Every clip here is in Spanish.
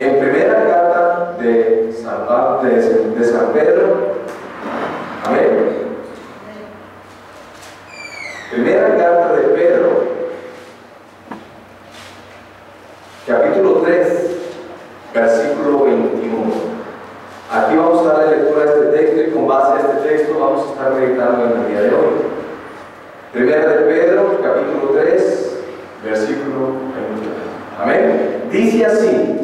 En primera carta de San Pedro, amén. Primera carta de Pedro, capítulo 3, versículo 21. Aquí vamos a dar lectura a este texto y con base a este texto vamos a estar meditando en el día de hoy. Primera de Pedro, capítulo 3, versículo 21. Amén. Dice así.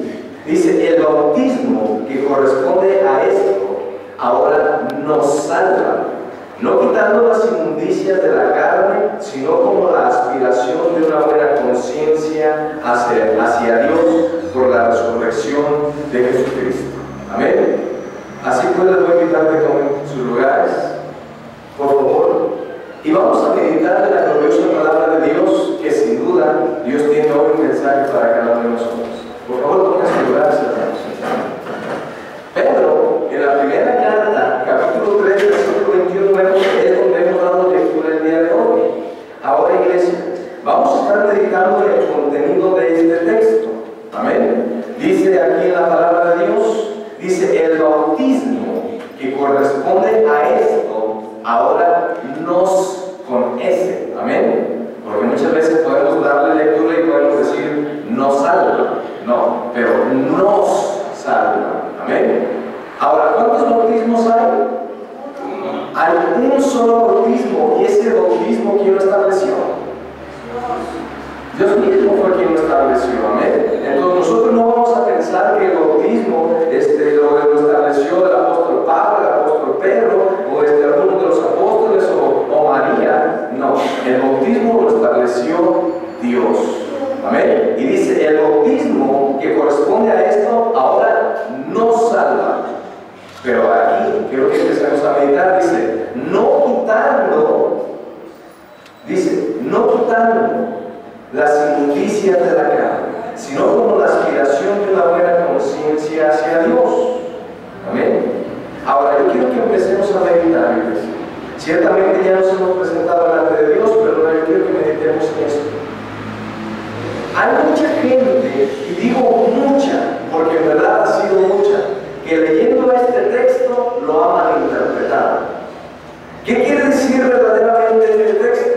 Dice, el bautismo que corresponde a esto ahora nos salva, no quitando las inmundicias de la carne, sino como la aspiración de una buena conciencia hacia Dios por la resurrección de Jesucristo. Amén. Así pues les voy a invitar a que tomen sus lugares, por favor, y vamos a meditar en la gloriosa palabra de Dios, que sin duda Dios tiene hoy un mensaje para cada uno de nosotros. Por favor, tomen sus lugares, hermanos. Pedro, en la primera carta, capítulo 3, versículo 21, es donde hemos dado lectura el día de hoy. Ahora, iglesia, vamos a estar meditando en el contenido de este texto. Amén. Dice aquí en la palabra de Dios, dice, el bautismo que corresponde a esto, ahora nos con S. Amén. Porque muchas veces podemos darle lectura y podemos decir, nos salva. No, pero nos salva. Amén. Ahora, ¿cuántos bautismos hay? Hay un solo bautismo, y ese bautismo, ¿quién lo estableció? Dios mismo fue quien lo estableció. Amén. Entonces nosotros no vamos a pensar que el bautismo lo estableció el apóstol Pablo, el apóstol Pedro, o alguno de los apóstoles, o María. No, el bautismo lo estableció Dios. Amén. Y dice, el bautismo que corresponde a esto ahora nos salva. Pero aquí quiero que empecemos a meditar. Dice, no quitando las inmundicias de la carne, sino como la aspiración de una buena conciencia hacia Dios. Amén. Ahora yo quiero que empecemos a meditar, iglesia. Ciertamente ya nos hemos presentado delante de Dios, pero yo quiero que meditemos en esto. Hay mucha gente, y digo mucha, porque en verdad ha sido mucha, que leyendo este texto lo ha malinterpretado. ¿Qué quiere decir verdaderamente este texto?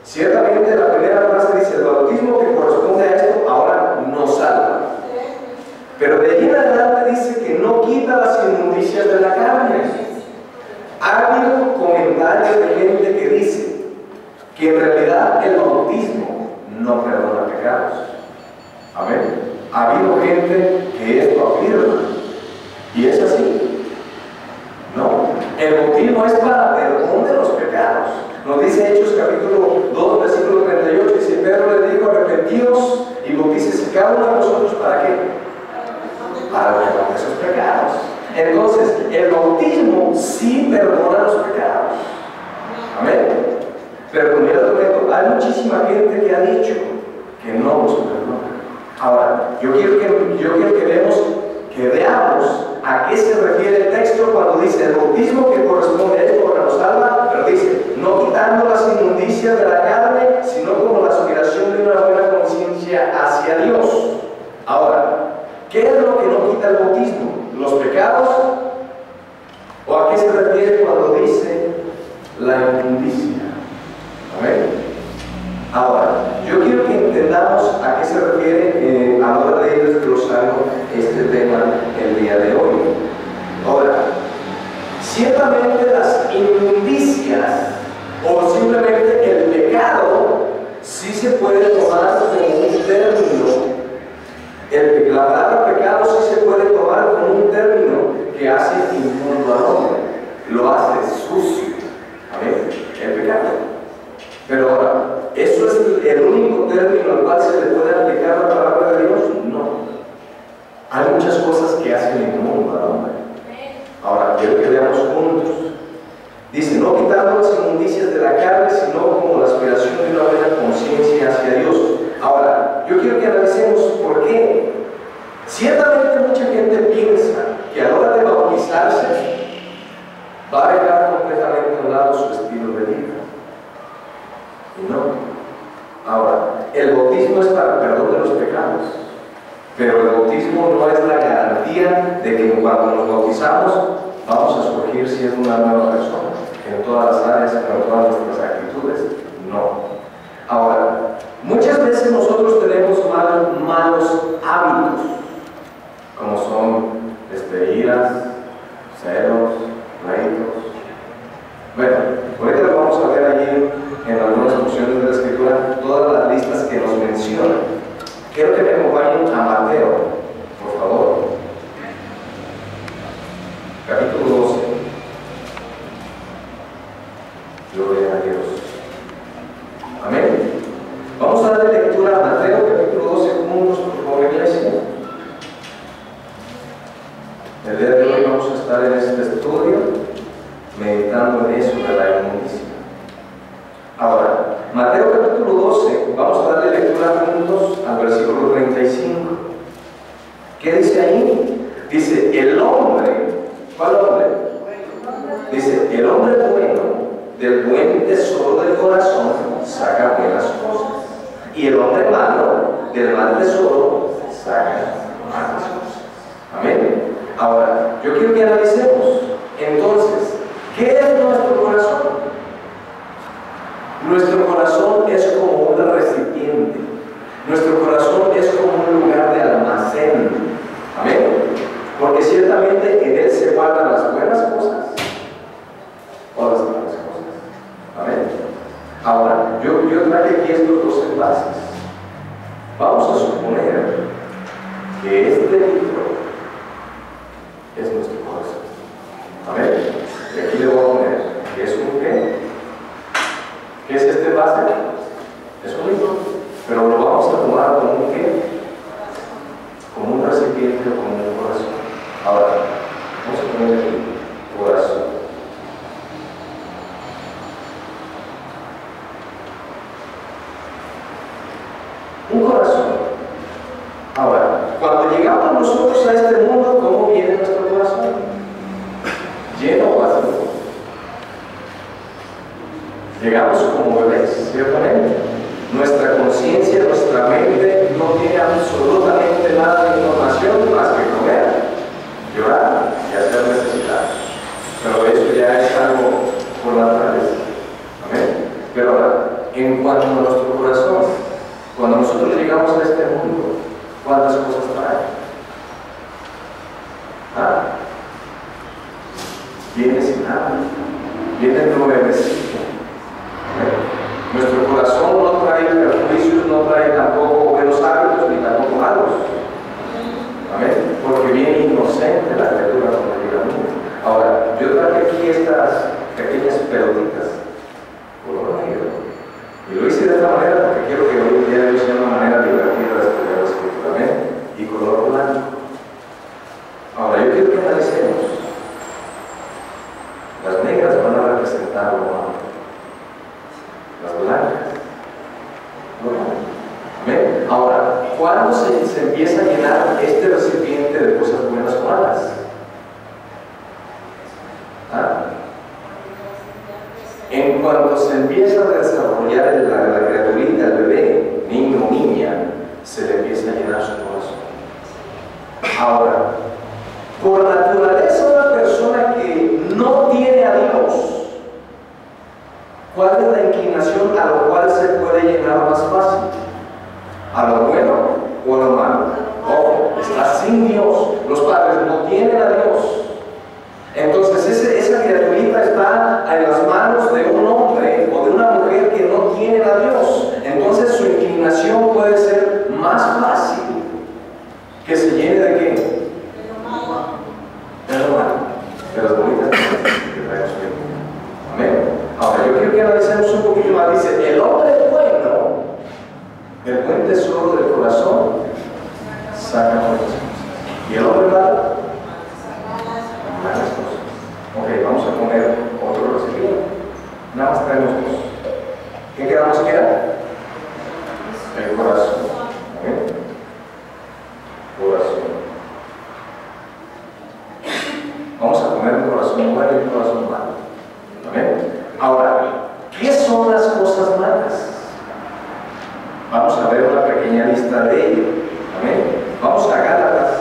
Ciertamente la primera frase dice, el bautismo que corresponde a esto ahora nos salva. Pero de allí en adelante dice que no quita las inmundicias de la carne. Ha habido comentarios de gente que dice que en realidad el bautismo no perdona pecados. Amén. Ha habido gente que esto afirma, y es así. No, el bautismo es para perdón de los pecados. Nos dice Hechos capítulo 2, versículo 38, dice, Pedro le dijo, arrepentidos y bautícese cada uno de nosotros, ¿para qué? Para perdón de esos pecados. Entonces, el bautismo sí perdona los pecados. Amén. Pero mira, hay muchísima gente que ha dicho que no los perdona. Ahora, yo quiero que veamos a qué se refiere el texto cuando dice el bautismo que corresponde a esto ahora nos salva, pero dice, no quitando las inmundicias de la carne, sino como la aspiración de una buena conciencia hacia Dios. Ahora, ¿qué es lo que no quita el bautismo? ¿Los pecados? ¿O a qué se refiere cuando dice la inmundicia? Amén. Ahora, yo quiero que entendamos a qué se refiere a la hora de ir desglosando este tema el día de hoy. Ahora, ciertamente las inmundicias o simplemente el pecado sí se puede tomar como un término. La palabra pecado sí se puede tomar como un término que hace inmundo al hombre, lo hace sucio. Amén. El pecado. Pero ahora, ¿eso es el único término al cual se le puede aplicar la palabra de Dios? No. Hay muchas cosas que hacen inmundo al hombre. Ahora, quiero que veamos juntos. Dice, no quitando las inmundicias de la carne, sino como la aspiración de una buena conciencia hacia Dios. Ahora, yo quiero que analicemos por qué. Ciertamente mucha gente piensa que a la hora de bautizarse va a dejar completamente a un lado su estilo de vida. Y no. Ahora, el bautismo es para el perdón de los pecados, pero el bautismo no es la de que cuando nos bautizamos vamos a surgir siendo una nueva persona en todas las áreas, en todas nuestras actitudes. No. Ahora, muchas veces nosotros tenemos malos hábitos, como son iras, celos, pleitos. Bueno, ahorita lo vamos a ver allí en algunas porciones de la Escritura, todas las listas que nos mencionan. Quiero que me acompañen a Mateo, por favor. Capítulo 12. Gloria a Dios. Amén. Vamos a darle lectura a Mateo, capítulo 12, juntos, por favor, iglesia. El día de hoy vamos a estar en este estudio meditando en eso de la inmundicia. Ahora, Mateo capítulo 12, vamos a darle lectura juntos al versículo 35. ¿Qué dice ahí? Dice, el hombre, ¿cuál hombre? Dice, el hombre bueno del buen tesoro del corazón saca buenas cosas, y el hombre malo del mal tesoro saca malas cosas. Amén. Ahora, yo quiero que analicemos, entonces, ¿qué es nuestro corazón? Nuestro corazón es como un recipiente. Nuestro corazón es como un lugar de almacén. Amén. Porque ciertamente en él se guardan las buenas cosas o las malas cosas. Amén. Ahora, yo traje aquí estos dos envases. Vamos a suponer que este libro es nuestro corazón. Amén. Y aquí le voy a poner que es un qué. ¿Qué es este envase? Es un libro. Pero lo vamos a tomar como un qué. Como un recipiente o como un corazón. Ahora, vamos a poner aquí corazón. Un corazón. Ahora, cuando llegamos nosotros a este mundo, ¿cómo viene nuestro corazón? ¿Lleno o vacío? Llegamos como bebés, ciertamente. Nuestra conciencia, nuestra mente no tiene absolutamente nada de información más que comer, llorar y hacer necesidades. Pero eso ya es algo por naturaleza. Amén. Pero ahora, en cuanto a nuestro corazón, cuando nosotros llegamos a este mundo, ¿cuántas cosas trae? Viene sin nada, viene nuevecito. Nuestro corazón no trae perjuicios, no trae tampoco buenos hábitos ni tampoco malos. Amén. Porque viene inocente la criatura cuando llega al mundo. Ahora, yo traje aquí estas pequeñas pelotitas, color negro. Y lo hice de esta manera porque quiero que hoy en día sea una manera divertida de estudiar la Escritura. Amén. Y color blanco. Ahora, yo quiero que analicemos. Las negras van a representar lo malo. Las blancas. ¿Amén? Ahora, ¿cuándo se empieza a llenar este recipiente de cosas buenas o malas? En cuanto se empieza a desarrollar la criaturita, el bebé, niño o niña, se le empieza a llenar su corazón. Ahora, por naturaleza una persona que no tiene a Dios, ¿cuál es la inclinación a lo cual se puede llenar más fácil? ¿A lo bueno o a lo malo? Ojo, está sin Dios. Los padres no tienen a Dios. Entonces esa criaturita está en las manos de un hombre o de una mujer que no tiene a Dios. Entonces su inclinación puede ser más fácil que se llene de qué? De lo malo. De las bonitas que traemos aquí. Amén. Ahora yo quiero que analicemos un poquito más. Dice, el hombre bueno, el buen tesoro del corazón, saca buenas cosas. Y el hombre malo, malas cosas. Ok, vamos a poner otro recipiente. Nada más tenemos dos. ¿Qué quedamos que era? El corazón. ¿Okay? Corazón. Vamos a poner un corazón bueno y un corazón malo. ¿Okay? Ahora, ¿qué son las cosas malas? Vamos a ver una pequeña lista de ellas. ¿Okay? Vamos a Gálatas.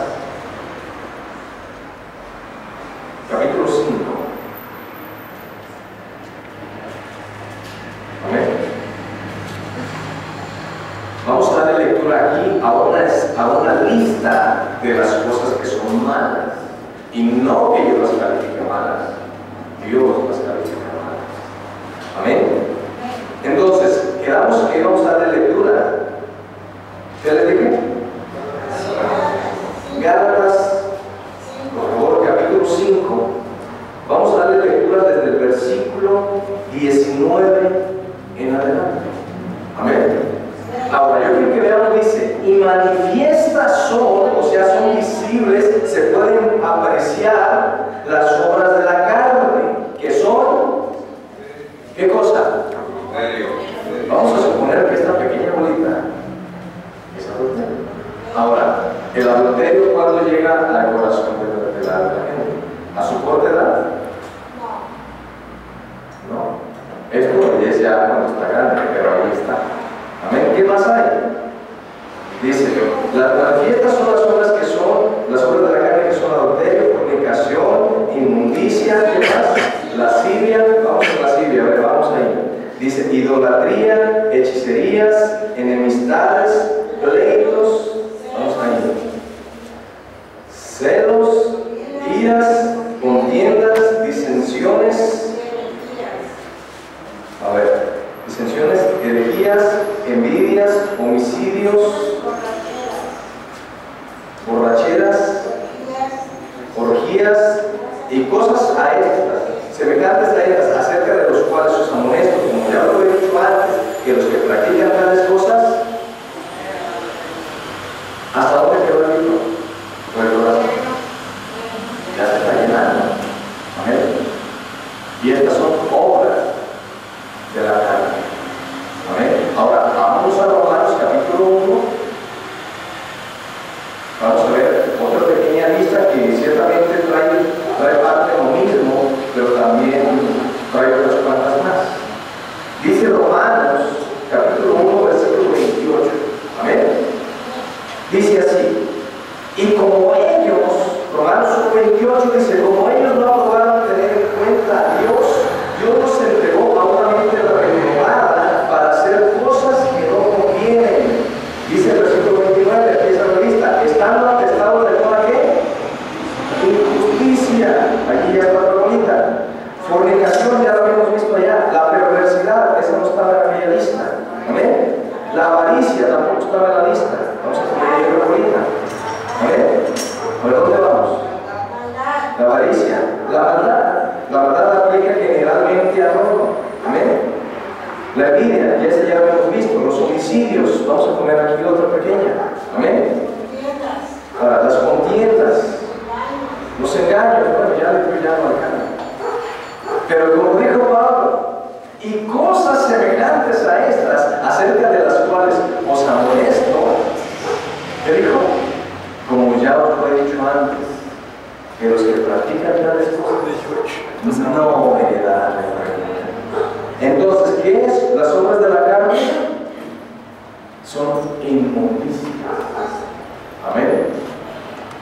de las cosas que son malas. Y no que yo las califique malas, Dios las califica malas. Amén. Entonces, quedamos que íbamos a darle lectura. ¿Qué le dije? Gálatas, por favor, capítulo 5. Vamos a darle lectura desde el versículo 19 en adelante. Amén. Ahora, yo quiero que veamos, dice, y manifiestas son, o sea, son visibles, se pueden apreciar las obras de la carne, que son, ¿qué cosa? Vamos a suponer que esta pequeña bolita es adulterio. Ahora, el adulterio, ¿cuándo llega al corazón de la gente? ¿A su corta edad? No. Esto es ya cuando está grande, pero ahí está. Amén. ¿Qué más hay? Dice, las manifiestas son las obras que son, las obras de la carne que son adulterio, fornicación, inmundicia, ¿qué más? Lascivia, vamos a lascivia, a ver, vamos ahí. Dice, idolatría, hechicerías, enemistades, pleitos, vamos ahí. Celos, iras, contiendas, disensiones, a ver, disensiones, herejías, envidias, homicidios, borracheras, orgías y cosas a estas, semejantes a estas, acerca de los cuales os amonesto, como ya lo he dicho antes, que los que practican tales cosas, ¿hasta dónde quedó el libro? Pues el corazón ya se está llenando. Amén. Y estas son obras de la carne. Amén. Ahora, vamos a Romanos capítulo 1. Vamos a ver otra pequeña lista que ciertamente trae parte de lo mismo, pero también trae otras cuantas más. Dice Romanos capítulo 1, versículo 28. Amén. Dice así, y como ellos, Romanos 1:28 dice, como ellos no aprobaron tener en cuenta a Dios, Dios nos entregó a una mente renovada para hacer cosas que no convienen. Dice el versículo 29, empieza la lista, estando atestados de toda qué? Injusticia, allí ya está la bonita. Fornicación, ya lo habíamos visto allá. La perversidad, esa no estaba en aquella lista. Amén. La avaricia tampoco estaba en la lista. Vamos a poner ahí la bonita. Amén. ¿A ver dónde vamos? La avaricia, la maldad. La maldad aplica generalmente a todo. Amén. La envidia, ya esa ya lo hemos visto. Los homicidios, vamos a poner aquí otra pequeña. Amén. Las contiendas, los engaños, bueno, ya le estoy llamando acá. Pero como dijo Pablo, y cosas semejantes a estas, acerca de las cuales os amonesto, ¿qué dijo? Como ya os lo he dicho antes, que los que practican tales cosas no heredarán el reino. Entonces, ¿qué es? Las obras de la carne son inmundicias. Amén.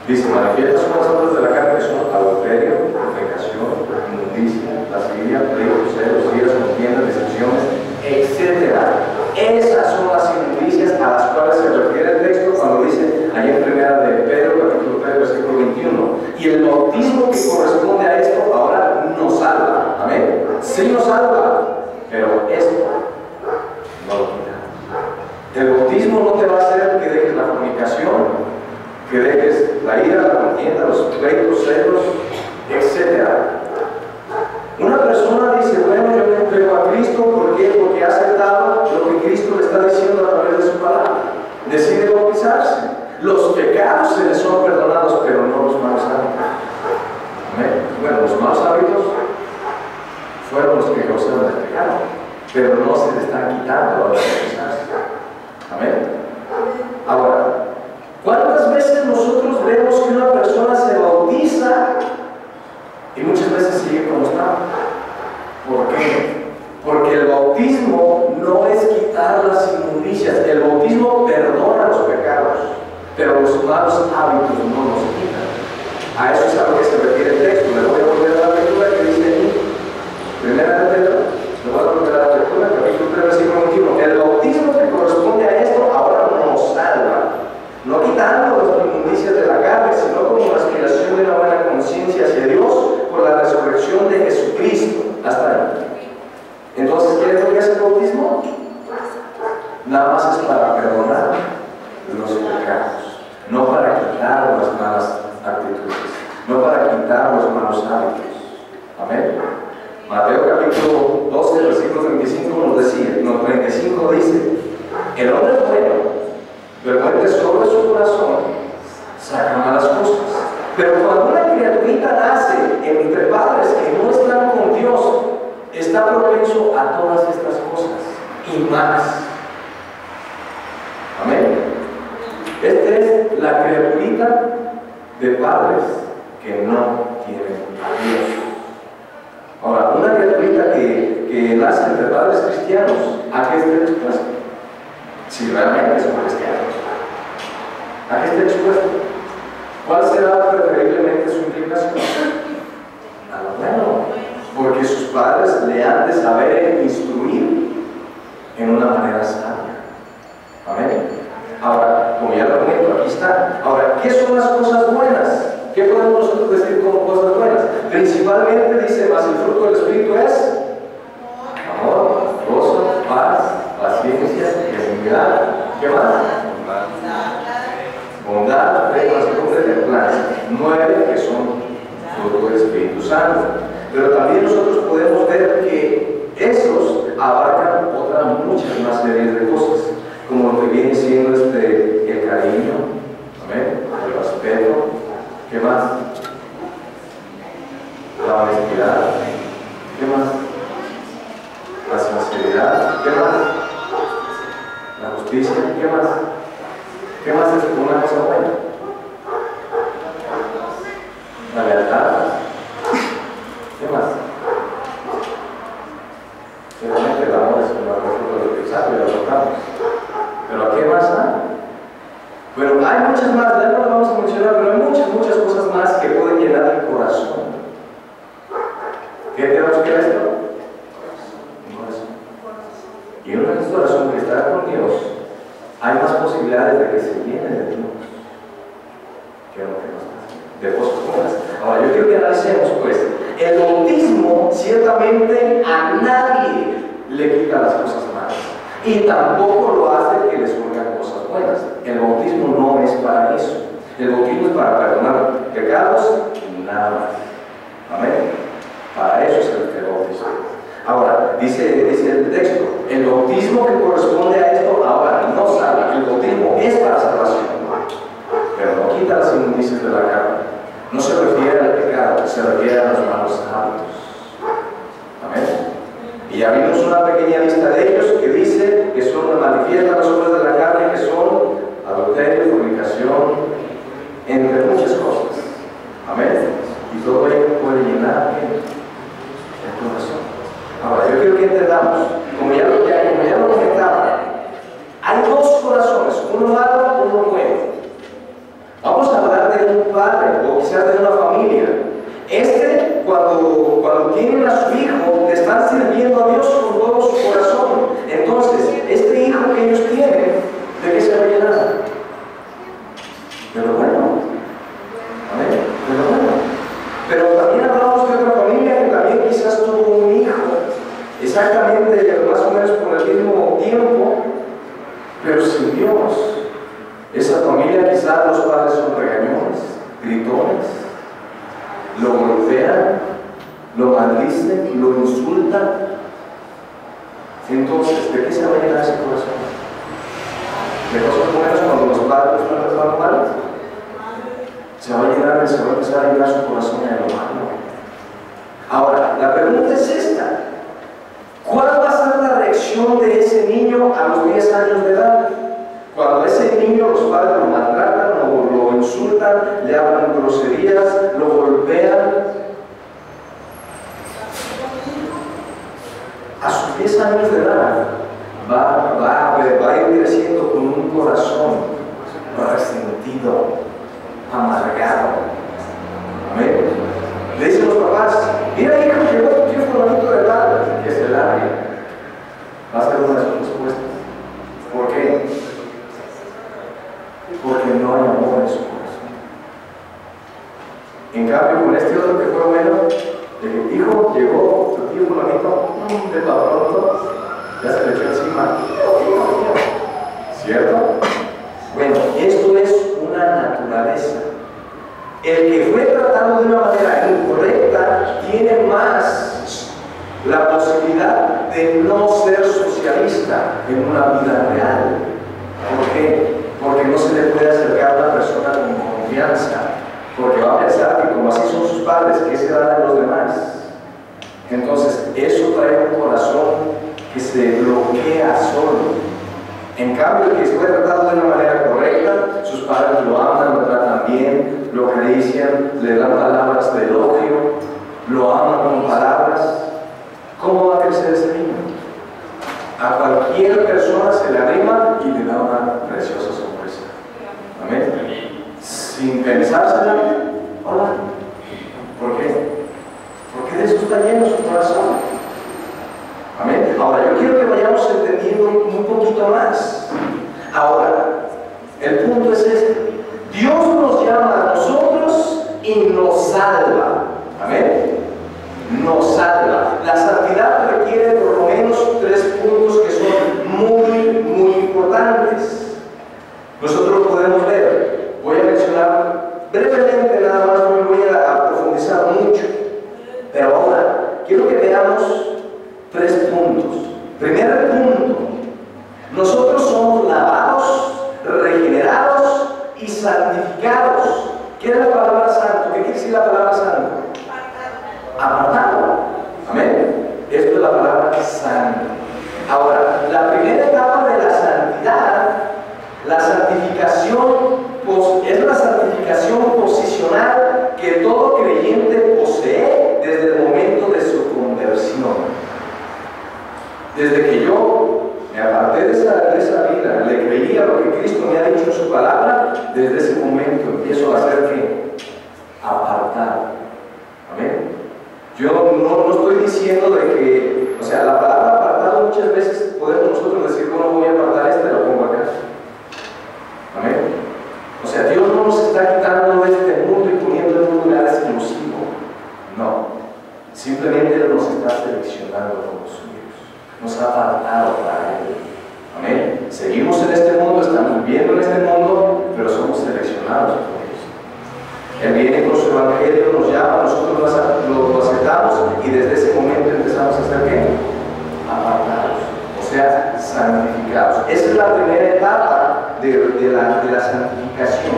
Dice, manifiestas son las obras de la carne que son adulterio, fornicación, inmundicia, lascivia, pleitos, celos, iras, contiendas, decepciones, etc. Esas son las inmundicias a las cuales se refiere el texto cuando dice, allí en primera de Pedro, capítulo 3, versículo 21. Y el bautismo que corresponde a esto ahora nos salva. Amén. Sí nos salva, pero esto no lo quita. El bautismo no te va a hacer que dejes la fornicación, que dejes la ira, la contienda, los pleitos, celos, etc. Una persona dice, bueno, yo me entrego a Cristo, ¿por qué? Porque ha aceptado lo que Cristo le está diciendo a través de su palabra. Decide bautizarse. Los pecados se les son perdonados, pero no los malos hábitos. ¿Amén? Bueno, los malos hábitos fueron los que causaron el pecado, pero no se le están quitando a los bautizarse. Amén. Ahora, ¿cuántas veces nosotros vemos que una persona se bautiza y muchas veces sigue como está? ¿Por qué? Porque el bautismo no es quitar las inmundicias. El bautismo perdona los pecados, pero los malos hábitos no los quitan. A eso es a lo que se refiere el texto. Le voy a volver a la lectura que dice ahí, primera de Pedro, le voy a volver a la lectura, capítulo 3, versículo 21. El bautismo que corresponde a esto ahora nos salva, no quitando las inmundicias de la carne, y más. Amén. Esta es la criaturita de padres que no tienen a Dios. Ahora, una criaturita que nace entre padres cristianos, ¿a qué está expuesta? Si realmente son cristianos, ¿a qué está expuesta? ¿Cuál será preferiblemente su implicación? A lo bueno, porque sus padres le han de saber instruir en una manera sabia. Amén. Ahora, como ya lo comento, aquí está. Ahora, ¿qué son las cosas buenas? ¿Qué podemos nosotros decir como cosas buenas? Principalmente dice, más el fruto del Espíritu es amor, gozo, paz, paciencia, benignidad. ¿Qué más? Bondad, fe, mansedumbre, templanza. 9 que son fruto del Espíritu Santo. Pero también nosotros podemos ver que esos abarcan muchas más series de cosas, como lo que viene siendo el cariño, ¿amén? El respeto. ¿Qué más? La honestidad. ¿Qué más? La sinceridad. ¿Qué más? La justicia. ¿Qué más? ¿Qué más es una cosa buena? La lealtad. ¿Qué más? Simplemente el amor es una cosa de lo que sabe y lo tocamos. Pero ¿qué más hay? Bueno, hay muchas más, ya no las vamos a mencionar, pero hay muchas cosas más que pueden llenar el corazón. ¿Qué tenemos que ver esto? Un corazón. Y un corazón que está con Dios, hay más posibilidades de que se llene de Dios que lo que no está haciendo, de cosas buenas. Ahora, yo quiero que analicemos, pues, el bautismo ciertamente a nadie le quita las cosas malas. Y tampoco lo hace que les surjan cosas buenas. El bautismo no es para eso. El bautismo es para perdonar pecados y nada más. Amén. Para eso es el bautismo. Ahora, dice el texto, el bautismo que corresponde a esto ahora no salva. El bautismo es para salvación, pero no quita las inmundicias de la carne. No se refiere al pecado, se refiere a los malos hábitos. Amén. Y ya vimos una pequeña lista de ellos que dice que son manifiestas las obras de la carne, que son adulterio, fornicación, entre muchas cosas. Amén. Y todo ello puede llenar el corazón. Ahora, yo quiero que entendamos, como ya lo comentaba, hay dos corazones, uno malo, uno bueno. Vamos a hablar de un padre o quizás de una familia. Cuando tienen a su hijo, le están sirviendo a Dios con todo su corazón. Entonces, este hijo que ellos tienen, ¿de qué se va a llenar? De lo bueno. Amén. De lo bueno. Pero también hablamos de otra familia que también quizás tuvo un hijo, exactamente más o menos por el mismo tiempo, pero sin Dios. Esa familia quizás los padres son regañones, gritones, lo golpean, lo maldicen, lo insultan. Entonces, ¿de qué se va a llenar ese corazón? ¿De cosas buenas cuando los padres están tratando mal? Se va a empezar a llenar su corazón de lo malo. Ahora, la pregunta es esta: ¿cuál va a ser la reacción de ese niño a los 10 años de edad? Cuando ese niño los padres lo maltratan, lo insultan, le hablan groserías, lo golpean. A sus 10 años de edad va a ir creciendo con un corazón resentido, amargado. Amén. Le dicen los papás: mira, hijo, llegó tu tío fulanito de tal, que se largue. Va a ser una de sus respuestas. ¿Por qué? Porque no hay amor en su corazón. En cambio, con este otro que fue bueno, le dijo: hijo, llegó tu tío fulanito, de pronto, ya se le echó encima. ¿Cierto? Bueno, esto es una naturaleza. El que fue tratado de una manera incorrecta tiene más la posibilidad de no ser socialista en una vida real. ¿Por qué? Porque no se le puede acercar a una persona con confianza, porque va a pensar que como así son sus padres, ¿qué se dan a los demás? Entonces, eso trae un corazón que se bloquea solo. En cambio, el que fue tratado de una manera correcta, sus padres lo aman, lo tratan bien, lo acarician, le dan palabras de elogio, lo aman con palabras. ¿Cómo va a crecer ese niño? A cualquier persona se le arrima y le da una preciosa sorpresa. Amén. Sin pensársela, hola. ¿Por qué? Porque de eso está lleno su corazón. Amén. Ahora, yo quiero que vayamos entendiendo un poquito más. Ahora, el punto es este: Dios nos llama a nosotros y nos salva. Amén. Nos salva. La santidad requiere por lo menos 3 puntos que son muy importantes. Nosotros podemos ver, voy a mencionar brevemente nada más, no voy a profundizar mucho, pero ahora quiero que veamos 3 puntos. Primer punto: nosotros somos lavados, regenerados y santificados. ¿Qué es la palabra santo? ¿Qué quiere decir la palabra santo? Apartado. Amén. Esto es la palabra santo. Ahora, la primera etapa de la santidad, la santificación, es la santificación posicional que todo creyente posee desde el momento de su conversión. Desde que yo me aparté de esa vida, le creía lo que Cristo me ha dicho en su palabra, desde ese momento empiezo a ser ¿qué? Apartado. Amén. Yo no estoy diciendo de que, o sea, la palabra apartado muchas veces podemos nosotros decir, bueno, voy a apartar esta y lo pongo acá. Amén. O sea, Dios no nos está quitando de este mundo y poniendo en un lugar exclusivo. No. Simplemente Él nos está seleccionando como suyos. Nos ha apartado para Él. Amén. Seguimos en este mundo, estamos viviendo en este mundo, pero somos seleccionados por Dios. Él viene con su evangelio, nos llama, nosotros lo aceptamos y desde ese momento empezamos a ser ¿qué? Apartados, o sea, santificados. Esa es la primera etapa de la santificación.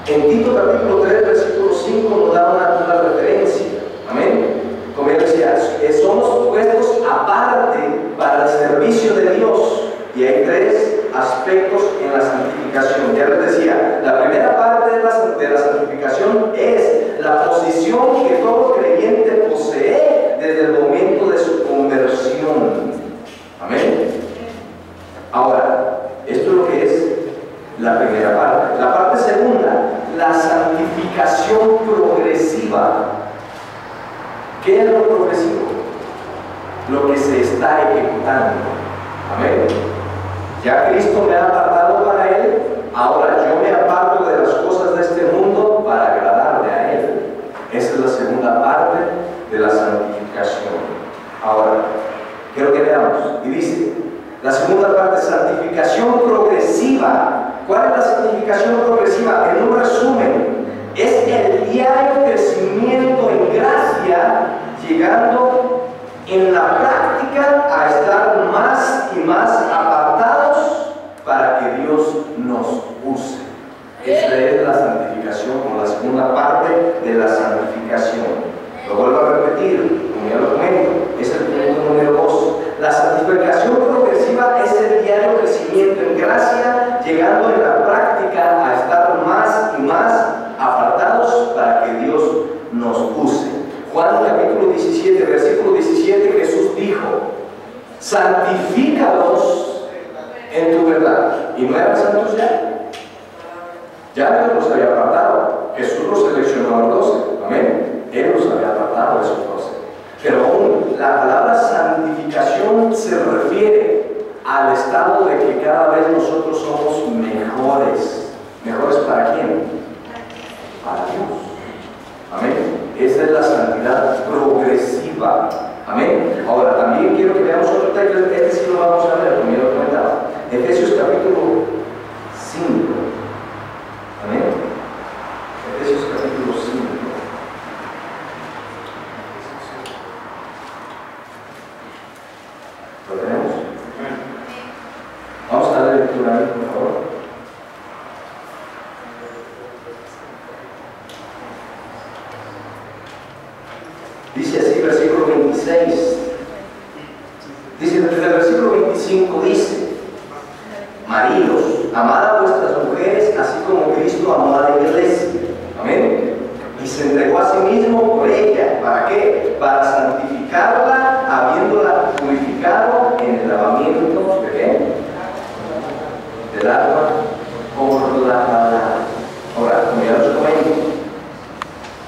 En Tito capítulo 3, versículo 5 nos da una referencia. Amén. Como él decía, somos puestos aparte para el servicio de Dios. Y hay 3 aspectos en la santificación. Ya les decía, la primera parte de la santificación es la posición que todo creyente posee desde el momento de su conversión. Amén. Ahora, esto es lo que es la primera parte. La parte segunda, la santificación progresiva. ¿Qué es lo progresivo? Lo que se está ejecutando. Amén. Ya Cristo me ha apartado para Él, ahora yo me aparto de las cosas de este mundo para agradarle a Él. Esa es la segunda parte de la santificación. Ahora, quiero que veamos, y dice, la segunda parte, santificación progresiva. ¿Cuál es la santificación progresiva? En un resumen, es el diario crecimiento en gracia, llegando en la práctica a estar más y más apartados para que Dios nos use. Esta es la santificación, como la segunda parte de la santificación. Lo vuelvo a repetir, como ya lo comento, es el punto número 2. La santificación progresiva es el diario crecimiento en gracia, llegando en la práctica a estar más y más apartados para que Dios nos use. Juan capítulo 17, versículo 17, Jesús dijo: santifícalos en tu verdad. ¿Y no eran santos ya? Ya Dios los había apartado. Jesús los seleccionó a los 12. Amén. Él los había apartado de esos 12. Pero aún la palabra santificación se refiere al estado de que cada vez nosotros somos mejores. ¿Mejores para quién? Para Dios. Amén. Esa es la santidad progresiva. Amén. Ahora también quiero que veamos otro texto. Este sí lo vamos a ver, como ya lo comentaba. Efesios capítulo 5. Amén. Efesios capítulo 5. ¿Lo tenemos? Vamos a darle lectura ahí, por favor. Dice así, versículo 26. Dice: 25 dice: maridos, amad a vuestras mujeres, así como Cristo amó a la iglesia. Amén. Y se entregó a sí mismo por ella. ¿Para qué? Para santificarla, habiéndola purificado en el lavamiento ¿de qué? Del agua por la palabra. Ahora, como ya os comento,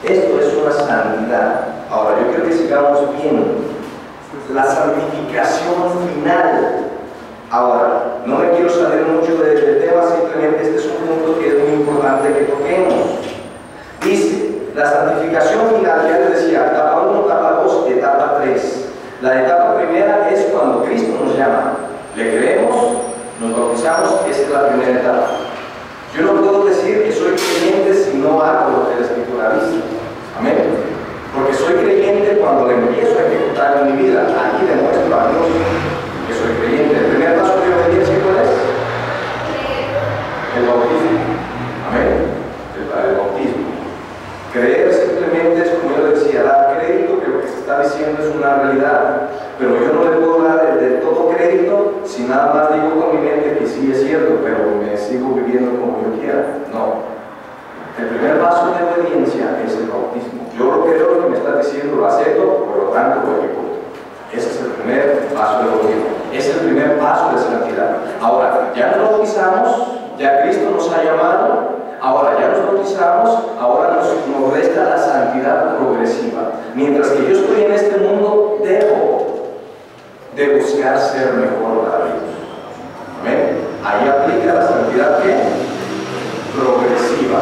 esto es una santidad. Ahora, yo quiero que sigamos viendo la santificación final. Ahora, no me quiero salir mucho del tema, simplemente este es un punto que es muy importante que toquemos. Dice, la santificación final, ya les decía, etapa 1, etapa 2, etapa 3. La etapa primera es cuando Cristo nos llama. Le creemos, nos bautizamos, esa es la primera etapa. Yo no puedo decir que soy creyente si no hago lo que la Escritura dice. Amén. Porque soy creyente cuando le empiezo a ejecutar en mi vida. Aquí demuestro a Dios que soy creyente. El primer paso de obediencia, ¿cuál es? El bautismo. Amén. El bautismo. Creer simplemente es, como yo decía, dar crédito que lo que se está diciendo es una realidad. Pero yo no le puedo dar del todo crédito si nada más digo con mi mente que sí es cierto, pero me sigo viviendo como yo quiera. No. El primer paso de obediencia es el bautismo. Yo lo creo, lo que me está diciendo lo acepto, por lo tanto lo ejecuto. Ese es el primer paso de bautismo. Es el primer paso de santidad. Ahora, ya nos bautizamos, ya Cristo nos ha llamado. Ahora ya nos bautizamos, ahora nos resta la santidad progresiva. Mientras que yo estoy en este mundo, debo de buscar ser mejor para Dios. Amén. Ahí aplica la santidad ¿qué? Progresiva.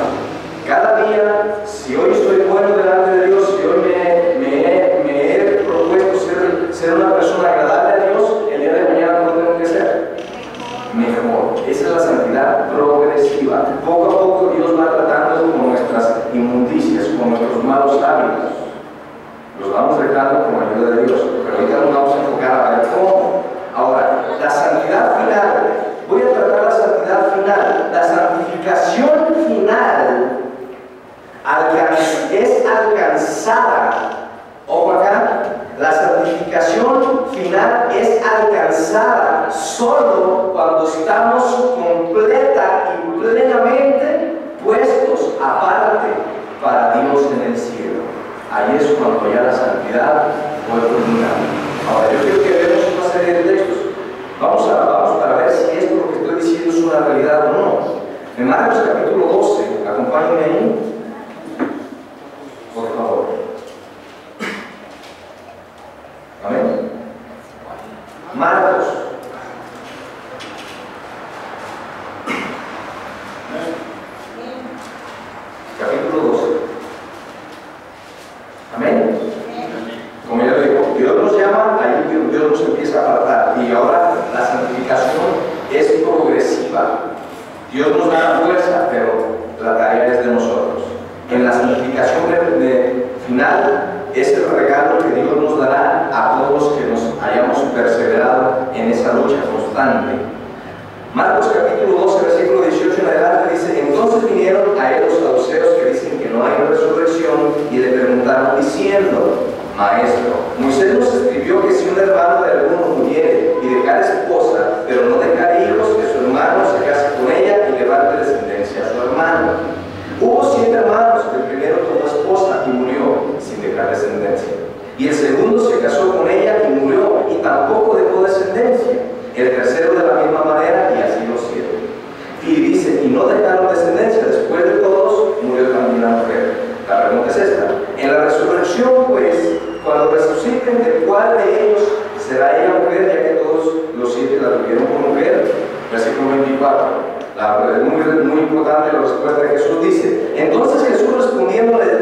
Cada día, si hoy estoy bueno delante de Dios, si hoy me he propuesto ser una persona agradable a Dios, el día de mañana no tengo que ser mejor. Esa es la santidad progresiva. Poco a poco Dios va tratando con nuestras inmundicias, con nuestros malos hábitos. Los vamos dejando con ayuda de Dios. Pero ahorita nos vamos a enfocar a ver cómo. Ahora, la santidad final. Voy a tratar la santidad final. La santificación final es alcanzada. Ojo acá. La santificación final es alcanzada solo cuando estamos completa y plenamente puestos aparte para Dios en el cielo. Ahí es cuando ya la santidad puede culminar. Ahora, yo quiero que veamos una serie de textos. Vamos para ver si esto lo que estoy diciendo es una realidad o no. En Marcos capítulo 12, acompáñenme ahí, por favor. Amén. Marcos. Capítulo 12. Amén. Como ya lo digo, Dios nos llama, ahí Dios nos empieza a apartar. Y ahora la santificación es progresiva. Dios nos da la fuerza, pero la tarea es de nosotros. En la santificación final es el regalo que Dios nos dará a todos los que nos hayamos perseverado en esa lucha constante. Marcos capítulo 12, versículo 18 en adelante dice: entonces vinieron a él los saduceos que dicen que no hay resurrección y le preguntaron diciendo: Maestro, Moisés nos escribió que si un hermano de alguno muriere y dejare esposa, pero no dejare hijos, que su hermano se case con ella y levante descendencia a su hermano. Hubo 7 hermanos, el primero tomó esposa y murió sin dejar descendencia. Y el segundo se casó con ella y murió y tampoco dejó descendencia. El tercero de la misma manera y así los 7. Y dice, y no dejaron descendencia, después de todos murió también la mujer. La pregunta es esta: en la resurrección, pues, cuando resuciten, ¿de cuál de ellos será ella mujer, ya que todos los 7 la tuvieron por mujer? Versículo 24. Es muy importante la respuesta de Jesús. Dice: entonces Jesús respondiendo les